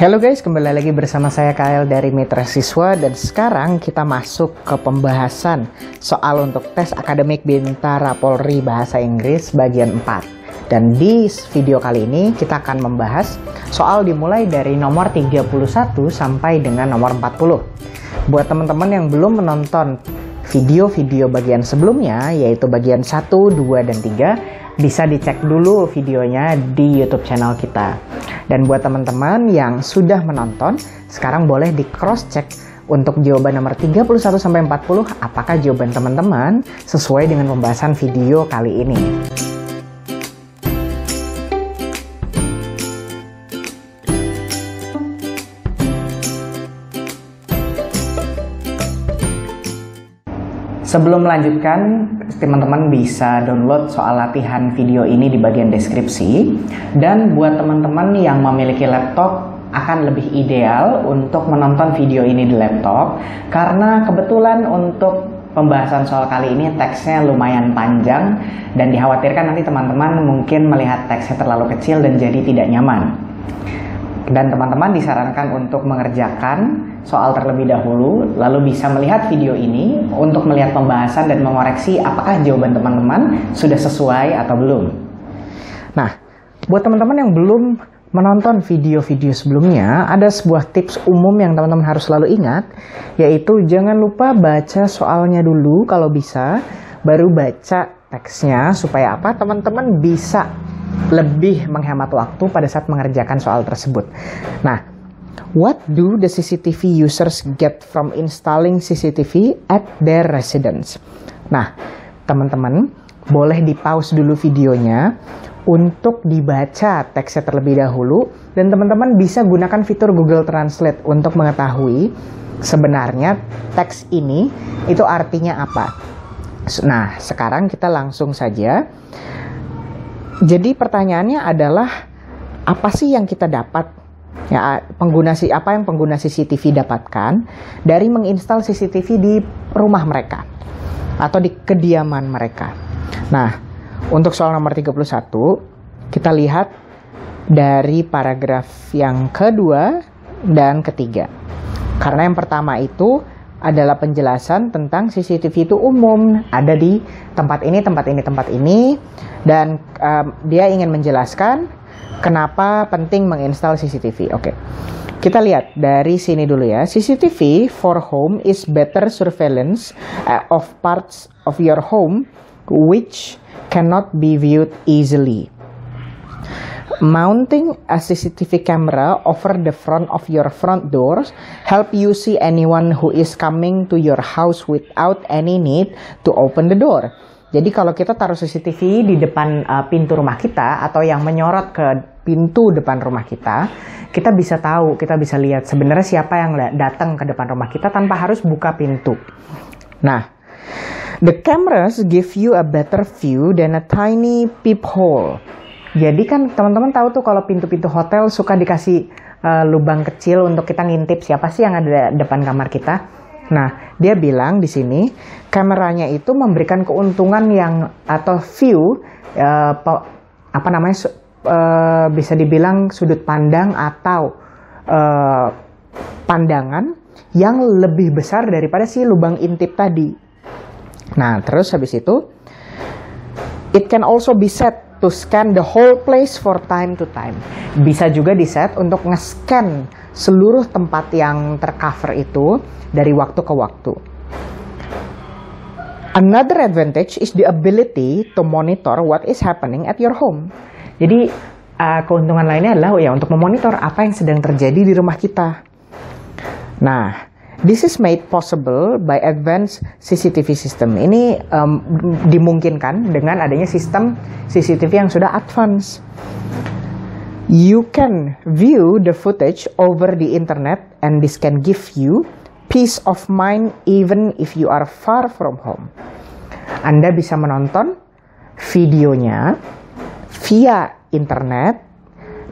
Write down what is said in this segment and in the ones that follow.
Halo guys, kembali lagi bersama saya Kael dari Mitra Siswa, dan sekarang kita masuk ke pembahasan soal untuk tes akademik Bintara Polri Bahasa Inggris bagian 4. Dan di video kali ini kita akan membahas soal dimulai dari nomor 31 sampai dengan nomor 40. Buat teman-teman yang belum menonton video-video bagian sebelumnya, yaitu bagian 1, 2, dan 3, bisa dicek dulu videonya di YouTube channel kita. Dan buat teman-teman yang sudah menonton, sekarang boleh di cross check untuk jawaban nomor 31 sampai 40, apakah jawaban teman-teman sesuai dengan pembahasan video kali ini. Sebelum melanjutkan, teman-teman bisa download soal latihan video ini di bagian deskripsi. Dan buat teman-teman yang memiliki laptop, akan lebih ideal untuk menonton video ini di laptop, karena kebetulan untuk pembahasan soal kali ini teksnya lumayan panjang, dan dikhawatirkan nanti teman-teman mungkin melihat teksnya terlalu kecil dan jadi tidak nyaman. Dan teman-teman disarankan untuk mengerjakan soal terlebih dahulu, lalu bisa melihat video ini untuk melihat pembahasan dan mengoreksi apakah jawaban teman-teman sudah sesuai atau belum. Nah, buat teman-teman yang belum menonton video-video sebelumnya, ada sebuah tips umum yang teman-teman harus selalu ingat, yaitu jangan lupa baca soalnya dulu kalau bisa, baru baca teksnya, supaya apa? Teman-teman bisa lebih menghemat waktu pada saat mengerjakan soal tersebut. Nah, what do the CCTV users get from installing CCTV at their residence? Nah, teman-teman boleh di-pause dulu videonya untuk dibaca teksnya terlebih dahulu, dan teman-teman bisa gunakan fitur Google Translate untuk mengetahui sebenarnya teks ini itu artinya apa. Nah, sekarang kita langsung saja. Jadi pertanyaannya adalah, apa sih yang kita dapat? Ya, apa yang pengguna CCTV dapatkan dari menginstal CCTV di rumah mereka atau di kediaman mereka. Nah, untuk soal nomor 31, kita lihat dari paragraf yang kedua dan ketiga. Karena yang pertama itu adalah penjelasan tentang CCTV itu umum, ada di tempat ini, tempat ini, tempat ini, dan dia ingin menjelaskan kenapa penting menginstal CCTV. Oke, kita lihat dari sini dulu ya. CCTV for home is better surveillance of parts of your home which cannot be viewed easily. Mounting a CCTV camera over the front of your front doors help you see anyone who is coming to your house without any need to open the door. Jadi kalau kita taruh CCTV di depan pintu rumah kita atau yang menyorot ke pintu depan rumah kita bisa tahu, kita bisa lihat sebenarnya siapa yang datang ke depan rumah kita tanpa harus buka pintu. Nah, the cameras give you a better view than a tiny peephole. Jadi kan teman-teman tahu tuh kalau pintu-pintu hotel suka dikasih lubang kecil untuk kita ngintip siapa sih yang ada depan kamar kita. Nah, dia bilang di sini kameranya itu memberikan keuntungan yang atau view bisa dibilang sudut pandang atau pandangan yang lebih besar daripada si lubang intip tadi. Nah, terus habis itu it can also be set to scan the whole place for time to time. Bisa juga di-set untuk nge-scan seluruh tempat yang tercover itu dari waktu ke waktu. Another advantage is the ability to monitor what is happening at your home. Jadi keuntungan lainnya adalah ya untuk memonitor apa yang sedang terjadi di rumah kita. Nah, this is made possible by advanced CCTV system. Ini dimungkinkan dengan adanya sistem CCTV yang sudah advance. You can view the footage over the internet, and this can give you peace of mind even if you are far from home. Anda bisa menonton videonya via internet,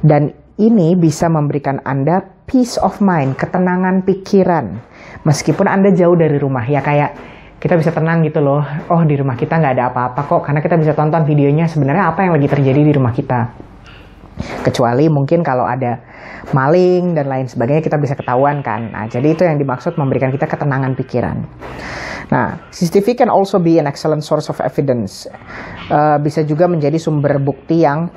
dan ini bisa memberikan Anda peace of mind, ketenangan pikiran. Meskipun Anda jauh dari rumah, ya kayak kita bisa tenang gitu loh. Oh, di rumah kita nggak ada apa-apa kok, karena kita bisa tonton videonya sebenarnya apa yang lagi terjadi di rumah kita. Kecuali mungkin kalau ada maling dan lain sebagainya kita bisa ketahuan kan. Nah, jadi itu yang dimaksud memberikan kita ketenangan pikiran. Nah, CCTV can also be an excellent source of evidence. Bisa juga menjadi sumber bukti yang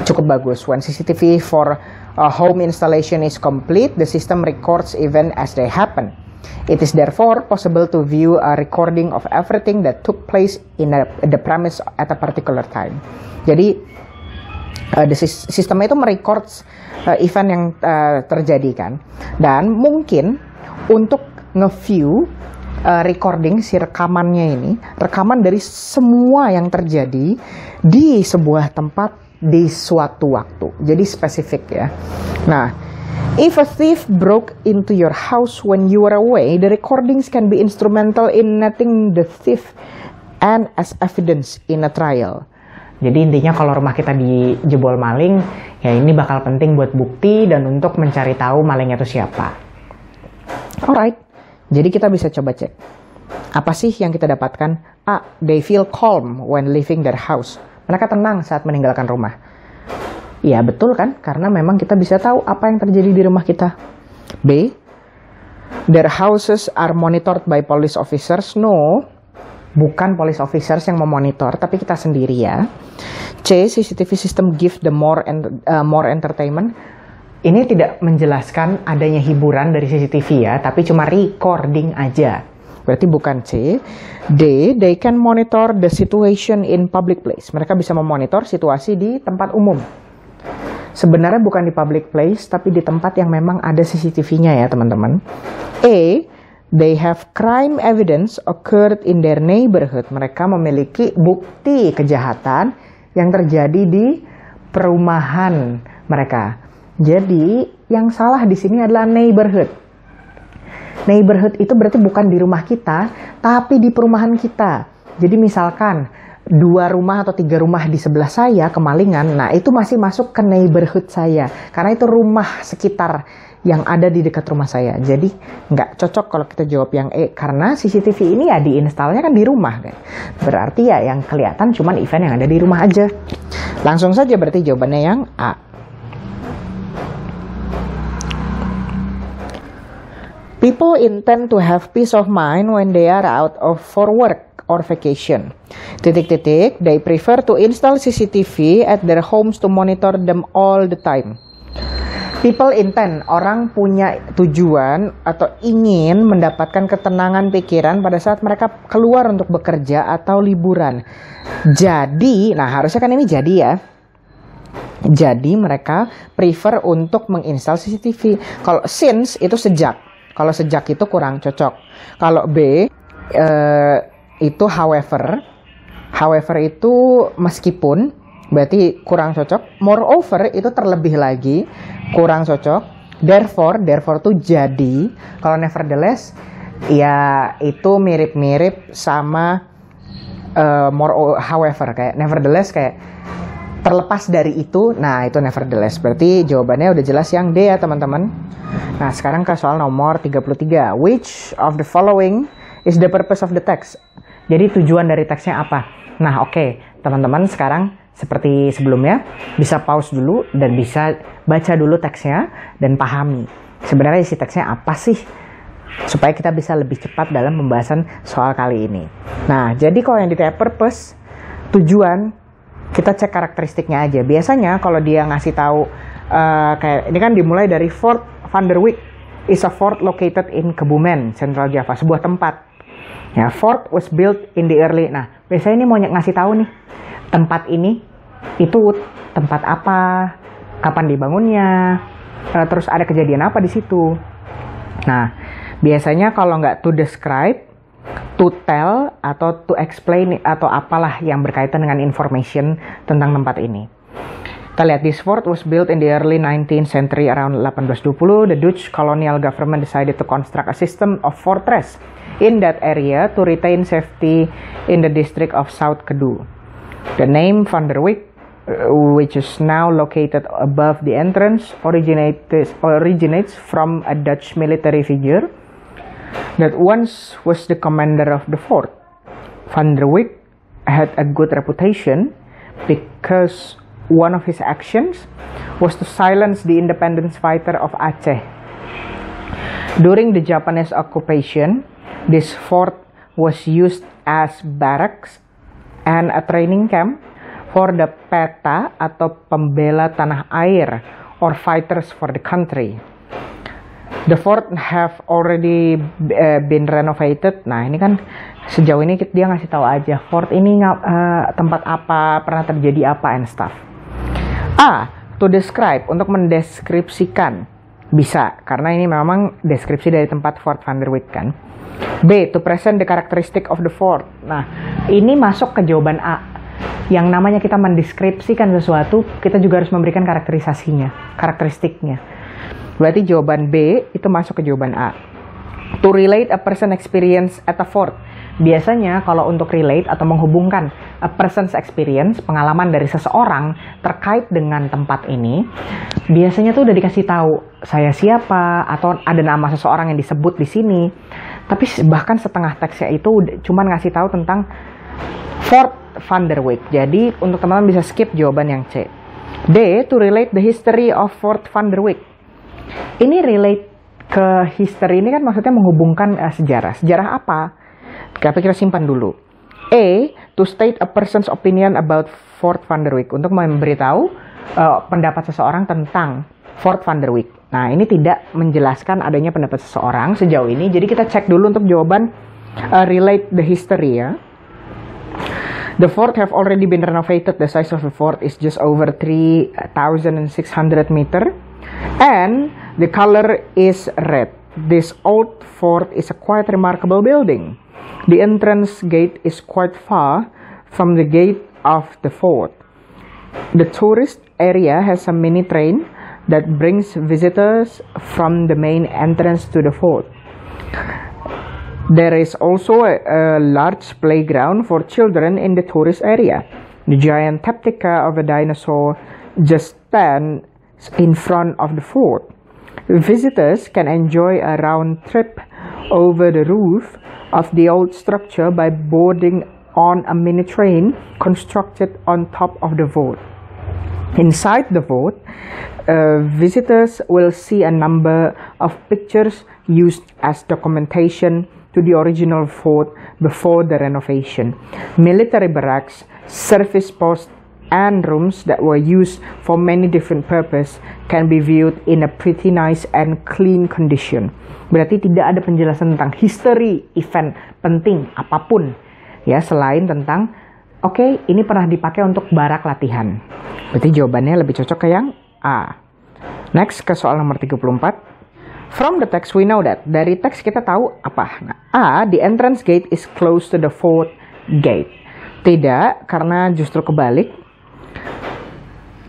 cukup bagus. When CCTV for a home installation is complete, the system records events as they happen. It is therefore possible to view a recording of everything that took place in the premise at a particular time. Jadi, sistemnya itu merecords event yang terjadi kan. Dan mungkin untuk nge-view recording si rekamannya ini, rekaman dari semua yang terjadi di sebuah tempat di suatu waktu. Jadi spesifik ya. Nah, if a thief broke into your house when you were away, the recordings can be instrumental in netting the thief and as evidence in a trial. Jadi intinya kalau rumah kita dijebol maling, ya ini bakal penting buat bukti dan untuk mencari tahu malingnya itu siapa. Alright. Jadi kita bisa coba cek. Apa sih yang kita dapatkan? A. They feel calm when leaving their house. Mereka tenang saat meninggalkan rumah. Iya betul kan? Karena memang kita bisa tahu apa yang terjadi di rumah kita. B. Their houses are monitored by police officers. No. Bukan police officers yang memonitor, tapi kita sendiri ya. C. CCTV system give the more entertainment. Ini tidak menjelaskan adanya hiburan dari CCTV ya, tapi cuma recording aja. Berarti bukan C. D. They can monitor the situation in public place. Mereka bisa memonitor situasi di tempat umum. Sebenarnya bukan di public place, tapi di tempat yang memang ada CCTV-nya ya teman-teman. A. They have crime evidence occurred in their neighborhood. Mereka memiliki bukti kejahatan yang terjadi di perumahan mereka. Jadi, yang salah di sini adalah neighborhood. Neighborhood itu berarti bukan di rumah kita, tapi di perumahan kita. Jadi misalkan 2 rumah atau 3 rumah di sebelah saya kemalingan, nah itu masih masuk ke neighborhood saya. Karena itu rumah sekitar yang ada di dekat rumah saya. Jadi nggak cocok kalau kita jawab yang E, karena CCTV ini ya diinstalnya kan di rumah kan. Berarti ya yang kelihatan cuman event yang ada di rumah aja. Langsung saja berarti jawabannya yang A. People intend to have peace of mind when they are out for work or vacation. ... They prefer to install CCTV at their homes to monitor them all the time. People intend, orang punya tujuan atau ingin mendapatkan ketenangan pikiran pada saat mereka keluar untuk bekerja atau liburan. Jadi, nah harusnya kan ini jadi ya. Jadi mereka prefer untuk menginstal CCTV. Kalau since itu sejak. Kalau sejak itu kurang cocok. Kalau B itu however. However itu meskipun berarti kurang cocok. Moreover itu terlebih lagi kurang cocok. Therefore tuh jadi. Kalau nevertheless ya itu mirip-mirip sama however, kayak nevertheless kayak terlepas dari itu. Nah itu nevertheless. Berarti jawabannya udah jelas yang D ya teman-teman. Nah, sekarang ke soal nomor 33. Which of the following is the purpose of the text? Jadi tujuan dari teksnya apa? Nah, oke. Teman-teman sekarang seperti sebelumnya bisa pause dulu dan bisa baca dulu teksnya dan pahami. Sebenarnya isi teksnya apa sih? Supaya kita bisa lebih cepat dalam pembahasan soal kali ini. Nah, jadi kalau yang ditanya purpose, tujuan, kita cek karakteristiknya aja. Biasanya kalau dia ngasih tahu kayak ini kan dimulai dari Fort Van der Wijk is a fort located in Kebumen, Central Java, sebuah tempat. Ya, fort was built in the early. Nah, biasanya ini mau ngasih tahu nih, tempat ini itu tempat apa, kapan dibangunnya, terus ada kejadian apa di situ. Nah, biasanya kalau nggak to describe, to tell atau to explain atau apalah yang berkaitan dengan information tentang tempat ini. Kita lihat, this fort was built in the early 19th century around 1820. The Dutch colonial government decided to construct a system of fortress in that area to retain safety in the district of South Kedu. The name Van der Wijk, which is now located above the entrance, originates from a Dutch military figure that once was the commander of the fort. Van der Wijk had a good reputation because one of his actions was to silence the independence fighter of Aceh. During the Japanese occupation, this fort was used as barracks and a training camp for the PETA atau pembela tanah air or fighters for the country. The fort have already been renovated. Nah, ini kan sejauh ini dia ngasih tahu aja fort ini tempat apa, pernah terjadi apa and stuff. A. To describe, untuk mendeskripsikan. Bisa, karena ini memang deskripsi dari tempat Fort Van der Wijk kan. B. To present the characteristic of the fort. Nah, ini masuk ke jawaban A. Yang namanya kita mendeskripsikan sesuatu, kita juga harus memberikan karakteristiknya. Berarti jawaban B itu masuk ke jawaban A. To relate a person experience at a fort. Biasanya kalau untuk relate atau menghubungkan a person's experience, pengalaman dari seseorang terkait dengan tempat ini, biasanya tuh udah dikasih tahu saya siapa atau ada nama seseorang yang disebut di sini. Tapi bahkan setengah teksnya itu cuma ngasih tahu tentang Fort Van der Wijk. Jadi untuk teman-teman bisa skip jawaban yang C. D. To relate the history of Fort Van der Wijk. Ini relate ke history ini kan maksudnya menghubungkan sejarah. Sejarah apa? Tapi kita simpan dulu. A. To state a person's opinion about Fort Van der Wijk. Untuk memberitahu pendapat seseorang tentang Fort Van der Wijk. Nah, ini tidak menjelaskan adanya pendapat seseorang sejauh ini. Jadi kita cek dulu untuk jawaban relate the history ya. The fort have already been renovated. The size of the fort is just over 3,600 meter. And the color is red. This old fort is a quite remarkable building. The entrance gate is quite far from the gate of the fort. The tourist area has a mini train that brings visitors from the main entrance to the fort. There is also a large playground for children in the tourist area. The giant replica of a dinosaur just stands in front of the fort. Visitors can enjoy a round trip over the roof of the old structure by boarding on a mini train constructed on top of the fort. Inside the fort, visitors will see a number of pictures used as documentation to the original fort before the renovation. Military barracks, service posts, and rooms that were used for many different purposes can be viewed in a pretty nice and clean condition. Berarti tidak ada penjelasan tentang history event penting apapun ya selain tentang oke, ini pernah dipakai untuk barak latihan. Berarti jawabannya lebih cocok ke yang A. Next ke soal nomor 34. From the text we know that. Dari teks kita tahu apa? Nah, A. The entrance gate is close to the fort gate. Tidak, karena justru kebalik.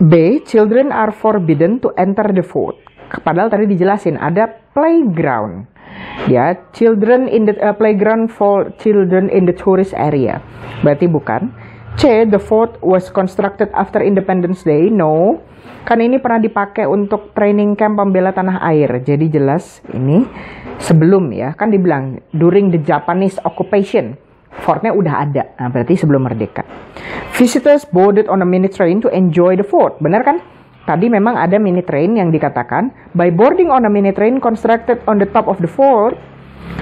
B. Children are forbidden to enter the fort. Padahal tadi dijelasin ada playground. Ya, children in the playground for children in the tourist area. Berarti bukan. C. The fort was constructed after Independence Day. No. Kan ini pernah dipakai untuk training camp pembela tanah air. Jadi jelas ini sebelum ya. Kan dibilang during the Japanese occupation. Fortnya udah ada. Nah, berarti sebelum merdeka. Visitors boarded on a mini train to enjoy the fort. Benar kan? Tadi memang ada mini train yang dikatakan by boarding on a mini train constructed on the top of the fort,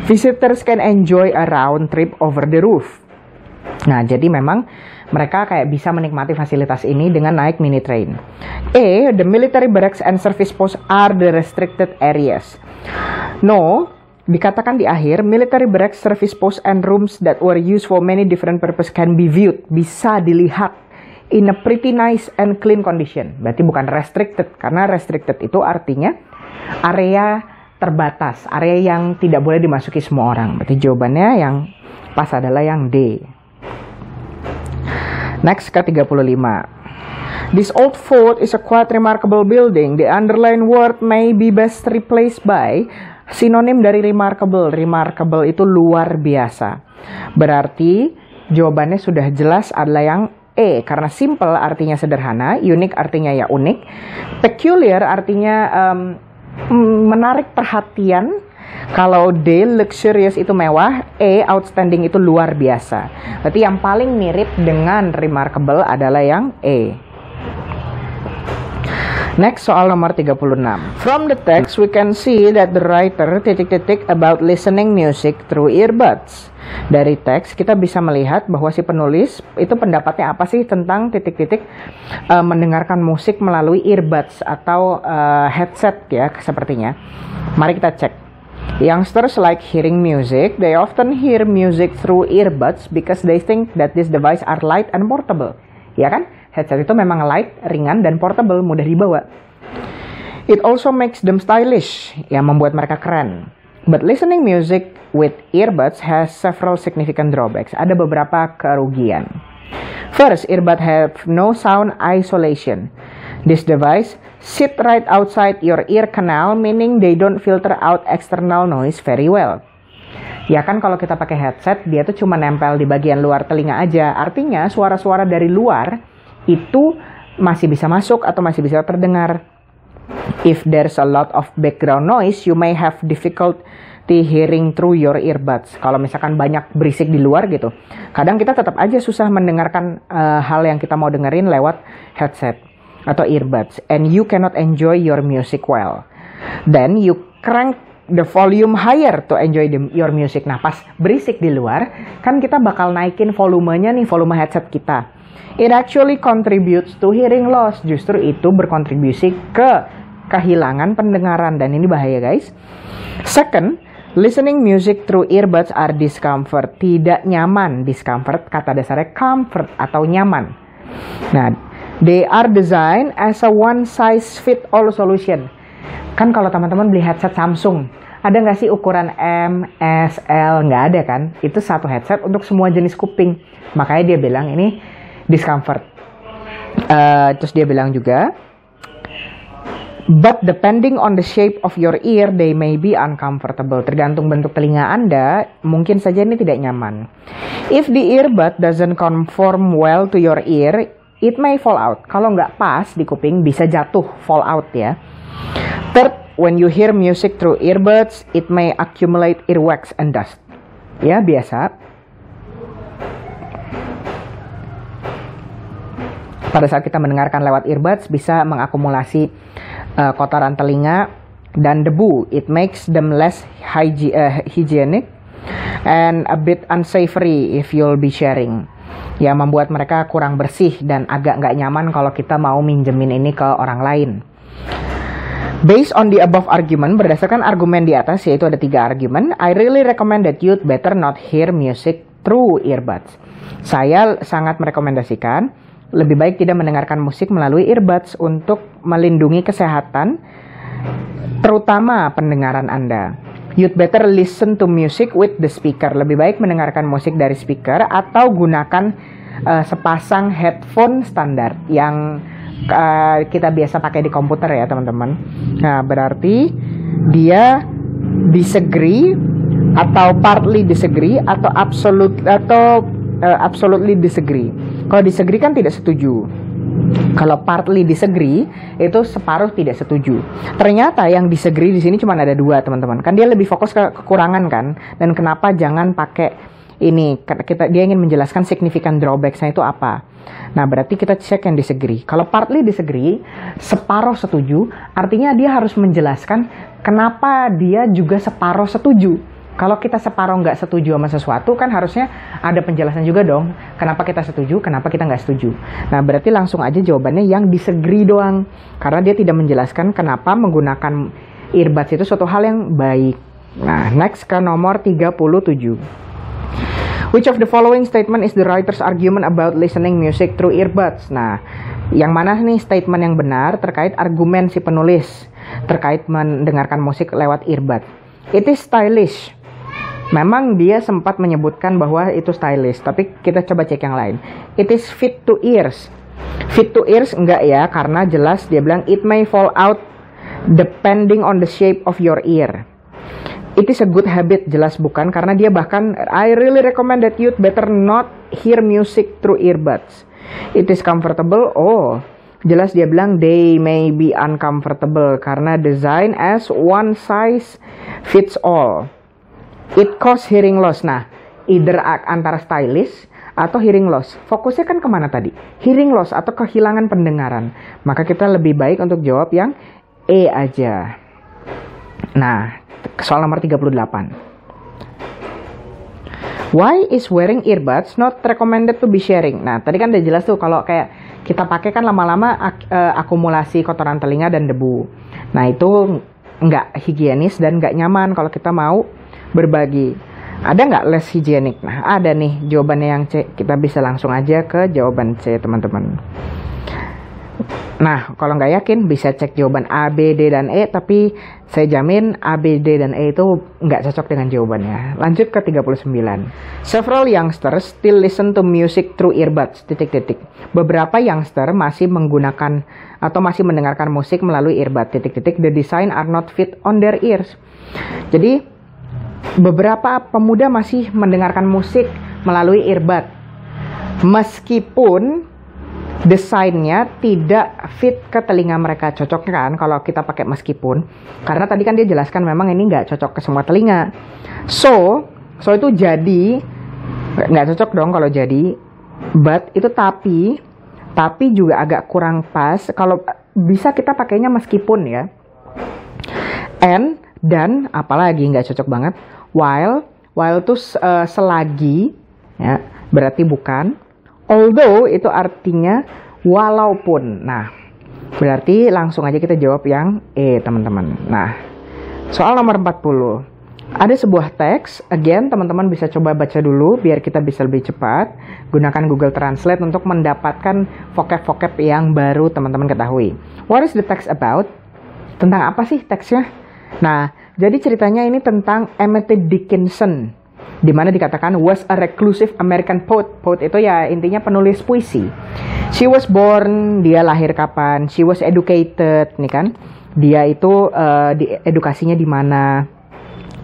visitors can enjoy a round trip over the roof. Nah, jadi memang mereka kayak bisa menikmati fasilitas ini dengan naik mini train. A. The military barracks and service posts are the restricted areas. No. Dikatakan di akhir, military barracks, service posts, and rooms that were used for many different purposes can be viewed. Bisa dilihat in a pretty nice and clean condition. Berarti bukan restricted. Karena restricted itu artinya area terbatas. Area yang tidak boleh dimasuki semua orang. Berarti jawabannya yang pas adalah yang D. Next ke 35. This old fort is a quite remarkable building. The underlined word may be best replaced by sinonim dari remarkable. Remarkable itu luar biasa. Berarti jawabannya sudah jelas adalah yang E. Karena simple artinya sederhana, unique artinya ya unik, peculiar artinya menarik perhatian. Kalau D, luxurious itu mewah, E, outstanding itu luar biasa. Berarti yang paling mirip dengan remarkable adalah yang E. Next, soal nomor 36. From the text, we can see that the writer ... about listening music through earbuds. Dari teks, kita bisa melihat bahwa si penulis itu pendapatnya apa sih tentang ... mendengarkan musik melalui earbuds atau headset ya, sepertinya. Mari kita cek. Youngsters like hearing music. They often hear music through earbuds because they think that this device are light and portable. Ya kan? Headset itu memang light, ringan, dan portable, mudah dibawa. It also makes them stylish, yang membuat mereka keren. But listening music with earbuds has several significant drawbacks. Ada beberapa kerugian. First, earbuds have no sound isolation. This device sit right outside your ear canal, meaning they don't filter out external noise very well. Ya kan kalau kita pakai headset, dia tuh cuma nempel di bagian luar telinga aja. Artinya suara-suara dari luar itu masih bisa masuk atau masih bisa terdengar. If there's a lot of background noise, you may have difficulty hearing through your earbuds. Kalau misalkan banyak berisik di luar gitu, kadang kita tetap aja susah mendengarkan hal yang kita mau dengerin lewat headset atau earbuds, and you cannot enjoy your music well. Then you crank the volume higher to enjoy your music. Nah, pas berisik di luar, kan kita bakal naikin volumenya nih, volume headset kita. It actually contributes to hearing loss. Justru itu berkontribusi ke kehilangan pendengaran, dan ini bahaya guys. Second, listening music through earbuds are discomfort. Tidak nyaman. Discomfort kata dasarnya comfort atau nyaman. Nah, they are designed as a one size fit all solution. Kan kalau teman-teman beli headset Samsung, ada nggak sih ukuran M, S, L? Nggak ada kan? Itu satu headset untuk semua jenis kuping. Makanya dia bilang ini discomfort. Terus dia bilang juga, but depending on the shape of your ear, they may be uncomfortable. Tergantung bentuk telinga Anda, mungkin saja ini tidak nyaman. If the earbud doesn't conform well to your ear, it may fall out. Kalau nggak pas di kuping, bisa jatuh, fall out ya. Third, when you hear music through earbuds, it may accumulate earwax and dust. Ya, biasa. Pada saat kita mendengarkan lewat earbuds, bisa mengakumulasi kotoran telinga dan debu. It makes them less hygienic and a bit unsavory if you'll be sharing. Ya, membuat mereka kurang bersih dan agak nggak nyaman kalau kita mau minjemin ini ke orang lain. Based on the above argument, berdasarkan argumen di atas, yaitu ada 3 argumen, I really recommend that you'd better not hear music through earbuds. Saya sangat merekomendasikan lebih baik tidak mendengarkan musik melalui earbuds untuk melindungi kesehatan, terutama pendengaran Anda. You'd better listen to music with the speaker. Lebih baik mendengarkan musik dari speaker atau gunakan sepasang headphone standar yang kita biasa pakai di komputer ya teman-teman. Nah, berarti dia disagree atau partly disagree atau absolutely disagree. Kalau disagree kan tidak setuju. Kalau partly disagree itu separuh tidak setuju. Ternyata yang disagree di sini cuma ada 2 teman-teman. Kan dia lebih fokus ke kekurangan kan. Dan kenapa jangan pakai ini? Dia ingin menjelaskan significant drawbacks-nya itu apa. Nah, berarti kita cek yang disagree. Kalau partly disagree, separuh setuju, artinya dia harus menjelaskan kenapa dia juga separuh setuju. Kalau kita separuh nggak setuju sama sesuatu, kan harusnya ada penjelasan juga dong. Kenapa kita setuju, kenapa kita nggak setuju. Nah, berarti langsung aja jawabannya yang disagree doang. Karena dia tidak menjelaskan kenapa menggunakan earbuds itu suatu hal yang baik. Nah, next ke nomor 37. Which of the following statement is the writer's argument about listening music through earbuds? Nah, yang mana nih statement yang benar terkait argumen si penulis terkait mendengarkan musik lewat earbuds? It is stylish. Memang dia sempat menyebutkan bahwa itu stylish, tapi kita coba cek yang lain. It is fit to ears. Fit to ears enggak ya, karena jelas dia bilang it may fall out depending on the shape of your ear. It is a good habit, jelas bukan, karena dia bahkan I really recommend that you'd better not hear music through earbuds. It is comfortable. Oh, jelas dia bilang they may be uncomfortable karena design as one size fits all. It cause hearing loss. Nah, either antara stylish atau hearing loss? Fokusnya kan kemana tadi? Hearing loss atau kehilangan pendengaran. Maka kita lebih baik untuk jawab yang E aja. Nah, soal nomor 38. Why is wearing earbuds not recommended to be sharing? Nah, tadi kan udah jelas tuh kalau kayak kita pakai kan lama-lama akumulasi kotoran telinga dan debu. Nah, itu nggak higienis dan nggak nyaman kalau kita mau berbagi. Ada nggak less higienik? Nah, ada nih jawabannya yang C. Kita bisa langsung aja ke jawaban C, teman-teman. Nah, kalau nggak yakin bisa cek jawaban A, B, D, dan E, tapi saya jamin A, B, D, dan E itu nggak cocok dengan jawabannya. Lanjut ke 39. Several youngsters still listen to music through earbuds, titik-titik. Beberapa youngster masih menggunakan atau masih mendengarkan musik melalui earbud, titik-titik. The design are not fit on their ears. Jadi, beberapa pemuda masih mendengarkan musik melalui earbud. Meskipun desainnya tidak fit ke telinga mereka. Cocok kan kalau kita pakai meskipun, karena tadi kan dia jelaskan memang ini nggak cocok ke semua telinga. So itu jadi nggak cocok dong kalau jadi. But itu tapi juga agak kurang pas. Kalau bisa kita pakainya meskipun ya. And dan apalagi nggak cocok banget. While itu selagi ya, berarti bukan. Although itu artinya walaupun. Nah, berarti langsung aja kita jawab yang E, teman-teman. Nah, soal nomor 40. Ada sebuah teks, again teman-teman bisa coba baca dulu biar kita bisa lebih cepat. Gunakan Google Translate untuk mendapatkan vocab-vocab yang baru teman-teman ketahui. What is the text about? Tentang apa sih teksnya? Nah, jadi ceritanya ini tentang Emily Dickinson, di mana dikatakan was a reclusive American poet. Poet itu ya intinya penulis puisi. She was born, dia lahir kapan? She was educated, nih kan? Dia itu edukasinya di mana?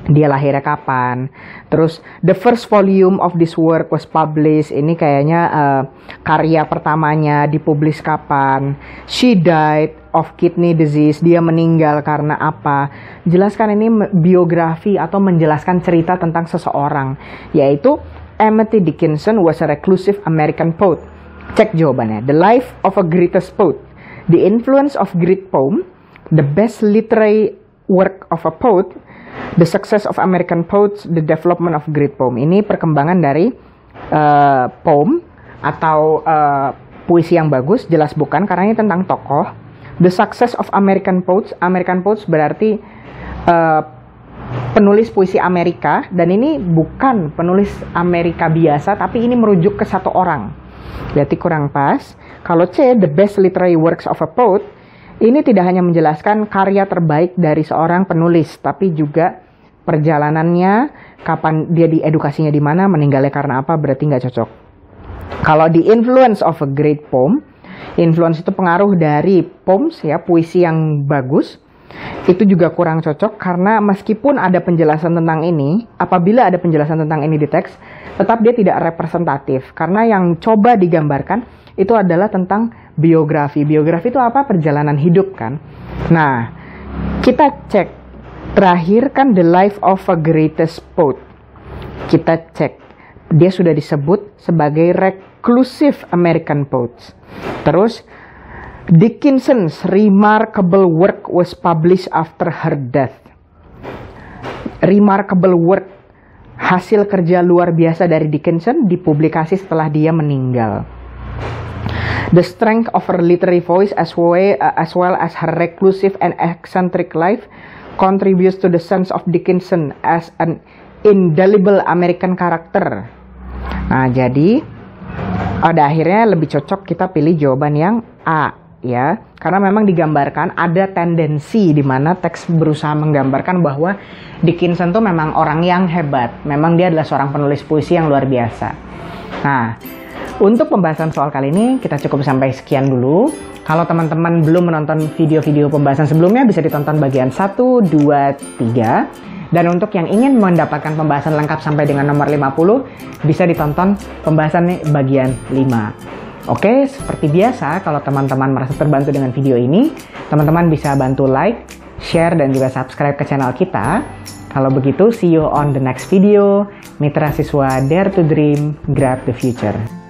Dia lahirnya kapan? Terus the first volume of this work was published. Ini kayaknya karya pertamanya dipublish kapan? She died of kidney disease. Dia meninggal karena apa? Jelaskan ini biografi atau menjelaskan cerita tentang seseorang, yaitu Emily Dickinson was a reclusive American poet. Cek jawabannya. The life of a greatest poet. The influence of great poem. The best literary work of a poet. The success of American poets. The development of great poem. Ini perkembangan dari poem atau puisi yang bagus. Jelas bukan, karena ini tentang tokoh. The success of American poets. American poets berarti penulis puisi Amerika. Dan ini bukan penulis Amerika biasa, tapi ini merujuk ke satu orang. Berarti kurang pas. Kalau C, the best literary works of a poet, ini tidak hanya menjelaskan karya terbaik dari seorang penulis, tapi juga perjalanannya, kapan dia diedukasinya di mana, meninggalnya karena apa, berarti nggak cocok. Kalau the influence of a great poem, influence itu pengaruh dari poems ya, puisi yang bagus, itu juga kurang cocok karena meskipun ada penjelasan tentang ini, apabila ada penjelasan tentang ini di teks, tetap dia tidak representatif karena yang coba digambarkan itu adalah tentang biografi. Biografi itu apa? Perjalanan hidup kan. Nah, kita cek terakhir kan the life of a greatest poet. Kita cek dia sudah disebut sebagai reclusive American poet. Terus Dickinson's remarkable work was published after her death. Remarkable work, hasil kerja luar biasa dari Dickinson dipublikasi setelah dia meninggal. The strength of her literary voice as well as her reclusive and eccentric life contributes to the sense of Dickinson as an indelible American character. Nah, jadi pada akhirnya lebih cocok kita pilih jawaban yang A ya, karena memang digambarkan ada tendensi di mana teks berusaha menggambarkan bahwa Dickinson tuh memang orang yang hebat, memang dia adalah seorang penulis puisi yang luar biasa. Nah, untuk pembahasan soal kali ini kita cukup sampai sekian dulu. Kalau teman-teman belum menonton video-video pembahasan sebelumnya bisa ditonton bagian 1, 2, 3. Dan untuk yang ingin mendapatkan pembahasan lengkap sampai dengan nomor 50 bisa ditonton pembahasan bagian 5. Oke, seperti biasa kalau teman-teman merasa terbantu dengan video ini, teman-teman bisa bantu like, share, dan juga subscribe ke channel kita. Kalau begitu, see you on the next video. Mitra siswa Dare to Dream, Grab the Future.